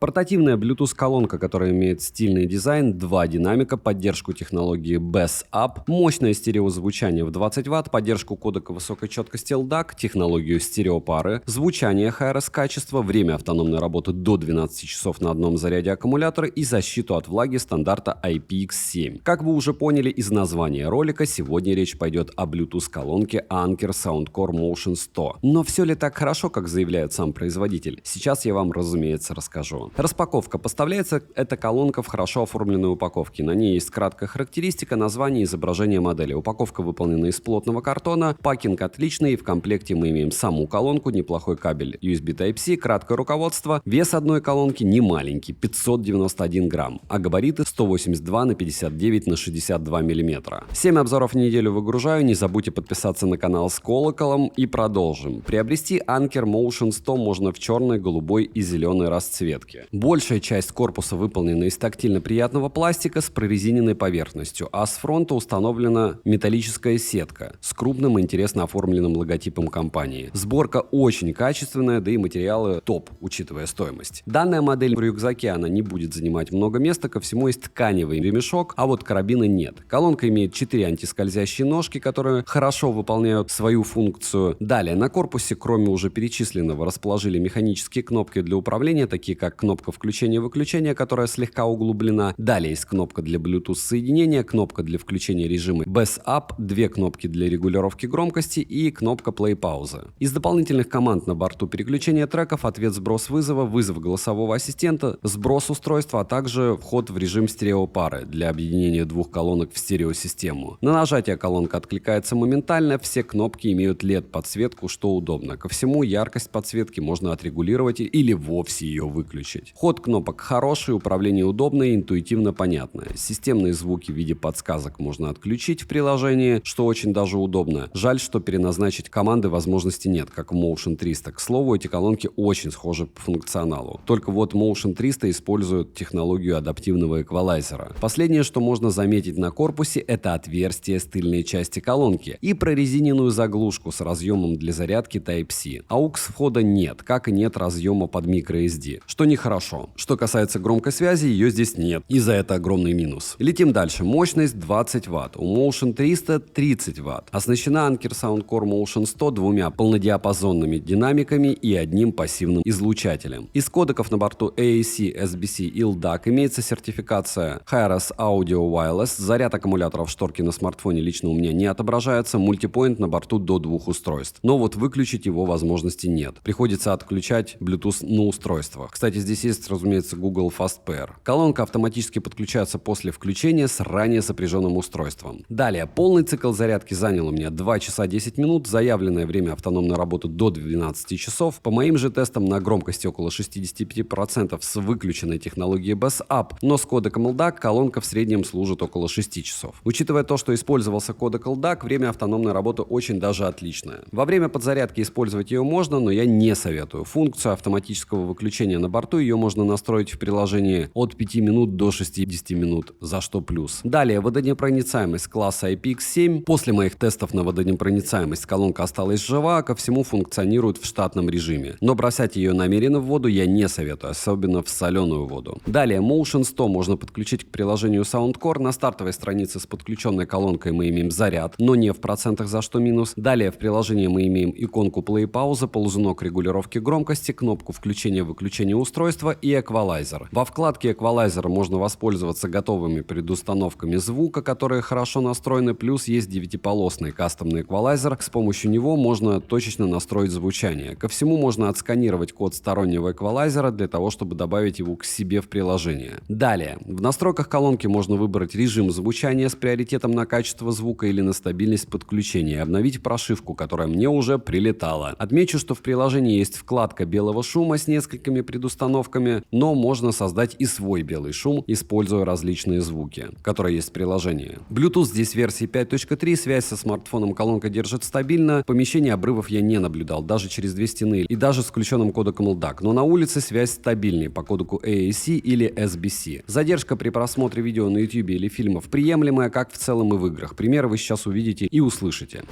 Портативная Bluetooth-колонка, которая имеет стильный дизайн, 2 динамика, поддержку технологии Bass-Up, мощное стереозвучание в 20 Вт, поддержку кодека высокой четкости LDAC, технологию стереопары, звучание HRS-качества, время автономной работы до 12 часов на одном заряде аккумулятора и защиту от влаги стандарта IPX7. Как вы уже поняли из названия ролика, сегодня речь пойдет о Bluetooth-колонке Anker Soundcore Motion 100. Но все ли так хорошо, как заявляет сам производитель? Сейчас я вам, разумеется, расскажу. Распаковка. Поставляется эта колонка в хорошо оформленной упаковке. На ней есть краткая характеристика, название, изображение модели. Упаковка выполнена из плотного картона, пакинг отличный, и в комплекте мы имеем саму колонку, неплохой кабель USB Type-C, краткое руководство. Вес одной колонки не маленький, 591 грамм, а габариты 182 на 59 на 62 миллиметра. 7 обзоров в неделю выгружаю, не забудьте подписаться на канал с колоколом и продолжим. Приобрести Anker Motion 100 можно в черной, голубой и зеленой расцветке. Большая часть корпуса выполнена из тактильно приятного пластика с прорезиненной поверхностью, а с фронта установлена металлическая сетка с крупным и интересно оформленным логотипом компании. Сборка очень качественная, да и материалы топ, учитывая стоимость. Данная модель в рюкзаке она не будет занимать много места, ко всему есть тканевый ремешок, а вот карабина нет. Колонка имеет 4 антискользящие ножки, которые хорошо выполняют свою функцию. Далее на корпусе, кроме уже перечисленного, расположили механические кнопки для управления, такие как кнопка включения-выключения, которая слегка углублена. Далее есть кнопка для Bluetooth соединения, кнопка для включения режима Bass-Up, 2 кнопки для регулировки громкости и кнопка Play-пауза. Из дополнительных команд на борту переключение треков, ответ-сброс вызова, вызов голосового ассистента, сброс устройства, а также вход в режим стереопары для объединения двух колонок в стереосистему. На нажатие колонка откликается моментально, все кнопки имеют LED-подсветку, что удобно. Ко всему яркость подсветки можно отрегулировать или вовсе ее выключить. Ход кнопок хороший, управление удобное и интуитивно понятное. Системные звуки в виде подсказок можно отключить в приложении, что очень даже удобно. Жаль, что переназначить команды возможности нет, как в Motion 300. К слову, эти колонки очень схожи по функционалу. Только вот Motion 300 использует технологию адаптивного эквалайзера. Последнее, что можно заметить на корпусе, это отверстие с тыльной части колонки и прорезиненную заглушку с разъемом для зарядки Type-C. AUX входа нет, как и нет разъема под microSD, что нехорошо. Что касается громкой связи, ее здесь нет, и за это огромный минус. Летим дальше. Мощность 20 Вт, у Motion 300 30 Вт. Оснащена Anker Soundcore Motion 100 2 полнодиапазонными динамиками и одним пассивным излучателем. Из кодеков на борту AAC, SBC и LDAC имеется сертификация HRS Audio Wireless, заряд аккумуляторов шторки на смартфоне лично у меня не отображается, мультипоинт на борту до 2 устройств. Но вот выключить его возможности нет. Приходится отключать Bluetooth на устройствах. Кстати, здесь есть, разумеется, Google Fast Pair. Колонка автоматически подключается после включения с ранее сопряженным устройством. Далее, полный цикл зарядки занял у меня 2 часа 10 минут, заявленное время автономной работы до 12 часов. По моим же тестам на громкости около 65% с выключенной технологией Bass-Up, но с кодеком LDAC колонка в среднем служит около 6 часов. Учитывая то, что использовался кодек LDAC, время автономной работы очень даже отличное. Во время подзарядки использовать ее можно, но я не советую. Функцию автоматического выключения на борту ее можно настроить в приложении от 5 минут до 60 минут, за что плюс. Далее, водонепроницаемость класса IPX7. После моих тестов на водонепроницаемость колонка осталась жива, а ко всему функционирует в штатном режиме. Но бросать ее намеренно в воду я не советую, особенно в соленую воду. Далее, Motion 100 можно подключить к приложению Soundcore. На стартовой странице с подключенной колонкой мы имеем заряд, но не в процентах, за что минус. Далее, в приложении мы имеем иконку Play-пауза, ползунок регулировки громкости, кнопку включения-выключения устройства и эквалайзер. Во вкладке эквалайзера можно воспользоваться готовыми предустановками звука, которые хорошо настроены, плюс есть 9-полосный кастомный эквалайзер. С помощью него можно точечно настроить звучание. Ко всему можно отсканировать код стороннего эквалайзера для того, чтобы добавить его к себе в приложение. Далее, в настройках колонки можно выбрать режим звучания с приоритетом на качество звука или на стабильность подключения и обновить прошивку, которая мне уже прилетала. Отмечу, что в приложении есть вкладка белого шума с несколькими предустановками, но можно создать и свой белый шум, используя различные звуки, которые есть в приложении. Bluetooth здесь версии 5.3, связь со смартфоном колонка держит стабильно, в помещении обрывов я не наблюдал, даже через 2 стены и даже с включенным кодеком LDAC, но на улице связь стабильнее по кодеку AAC или SBC. Задержка при просмотре видео на YouTube или фильмов приемлемая, как в целом и в играх. Примеры вы сейчас увидите и услышите.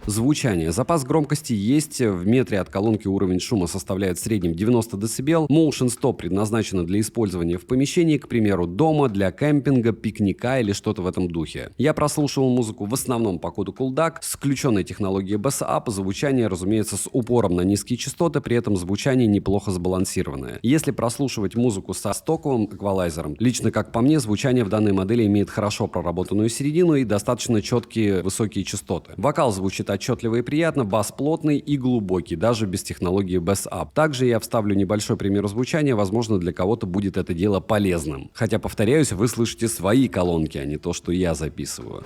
Звучание. Запас громкости есть. В метре от колонки уровень шума составляет в среднем 90 дБ. Motion 100 предназначена для использования в помещении, к примеру, дома, для кемпинга, пикника или что-то в этом духе. Я прослушивал музыку в основном по коду CoolDAQ с включенной технологией Bass Up. Звучание, разумеется, с упором на низкие частоты, при этом звучание неплохо сбалансированное. Если прослушивать музыку со стоковым эквалайзером, лично как по мне, звучание в данной модели имеет хорошо проработанную середину и достаточно четкие высокие частоты. Вокал звучит отчетливо и приятно, бас плотный и глубокий, даже без технологии Bass Up. Также я вставлю небольшой пример звучания, возможно, для кого-то будет это дело полезным. Хотя, повторяюсь, вы слышите свои колонки, а не то, что я записываю.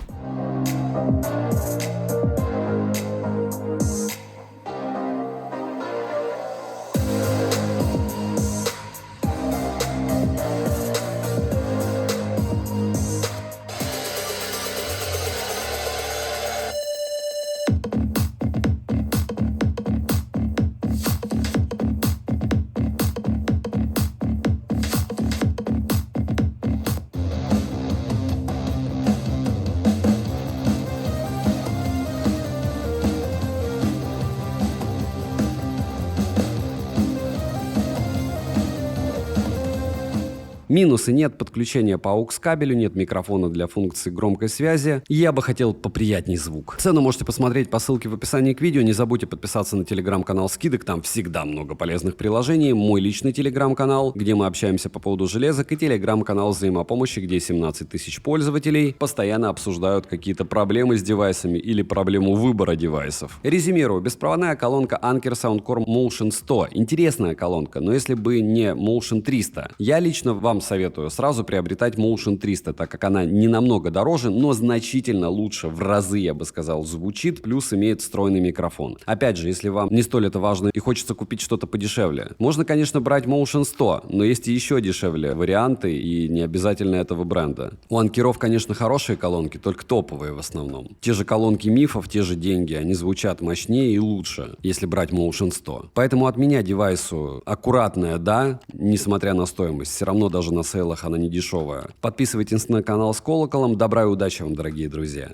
Минусы: нет подключения по AUX кабелю, нет микрофона для функции громкой связи. Я бы хотел поприятней звук. Цену можете посмотреть по ссылке в описании к видео. Не забудьте подписаться на телеграм-канал скидок, там всегда много полезных приложений. Мой личный телеграм-канал, где мы общаемся по поводу железок, и телеграм-канал взаимопомощи, где 17 тысяч пользователей постоянно обсуждают какие-то проблемы с девайсами или проблему выбора девайсов. Резюмирую. Беспроводная колонка Anker Soundcore Motion 100. Интересная колонка, но если бы не Motion 300, я лично вам советую сразу приобретать Motion 300, так как она не намного дороже, но значительно лучше, в разы, я бы сказал, звучит, плюс имеет встроенный микрофон. Опять же, если вам не столь это важно и хочется купить что-то подешевле, можно, конечно, брать Motion 100, но есть и еще дешевле варианты, и не обязательно этого бренда. У анкеров, конечно, хорошие колонки, только топовые в основном. Те же колонки мифов, те же деньги, они звучат мощнее и лучше, если брать Motion 100. Поэтому от меня девайсу аккуратная, да, несмотря на стоимость, все равно даже на сейлах она не дешевая. Подписывайтесь на канал с колоколом. Добра и удачи вам, дорогие друзья.